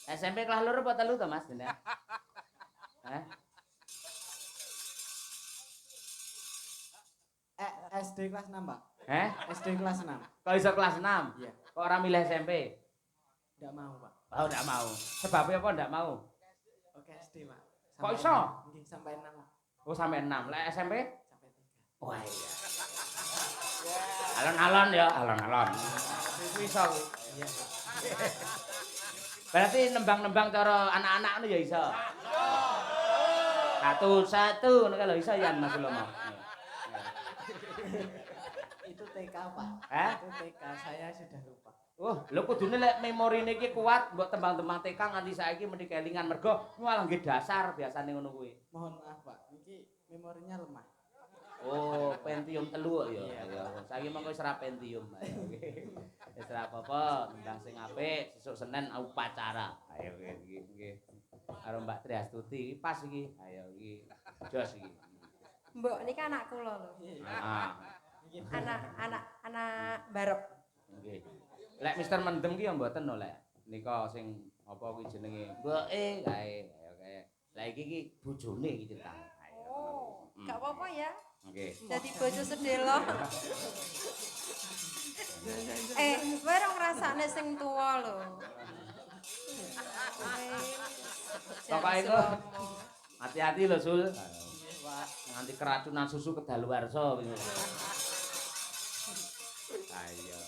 SMP kelas loro apa telu to, Mas? Jenengan? Hah? SD kelas 6, Pak. Heh? SD kelas 6. Kok iso kelas 6? Iya. Kok ora milih SMP? Enggak mau, Pak. Oh, enggak mau. Sebabnya apa enggak mau? Oke, SD, Pak. Kok iso? Nggih, sampai 6. Oh, sampai 6. Lah SMP? Sampai 3. Wah, iya. Alon-alon ya, alon-alon. Iku iso. Iya, Pak. Berarti nembang-nembang cara anak-anak itu ya iso. Satu-satu nek lho iso ya Mas Lomo. Itu TK, Pak. Hah? Itu TK, saya sudah lupa. Lho kudune lek memorine iki kuat, mbok tembang-tembang TK nganti saiki mesti kelingan mergo malah nggih dasar biasane ngono kuwi. Mohon maaf, Pak. Niki memorinya lemah. Oh, Pentium 3 kok ya. Iya. Ya, saiki mengko wis ra Pentium. Ayo nggih. Wis ra apa-apa, tembang sing apik, sesuk Senin upacara. Ayo nggih. Karo Mbak Triastuti iki pas iki. Ayo iki. Jos iki. Mbok niki anak kula lho. Heeh. Anak barok. Nggih. Lek Mister Mendem ki ya mboten lho lek. Nika sing apa kuwi jenenge? Mboke kae. Ayo kae. Lah iki ki bojone iki ceritane. Ayo. Oh, gak apa-apa ya. Nggih. Dadi bojo sedelo. Kowe ora ngrasakne sing tuwa lho. Pokoke iku hati-hati lho Sul. Nganti keracunan susu kedaluwarsa gitu. Ayo.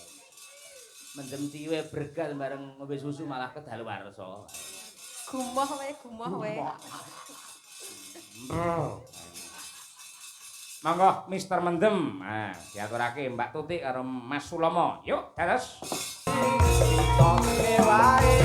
Mendem ciwe bergas bareng ngombe susu malah kedaluwarsa. Gumoh wae. Monggo Mister Mendem. Nah, diaturake Mbak Tutik karo Mas Sulomo. Yuk, terus. Ditone wae.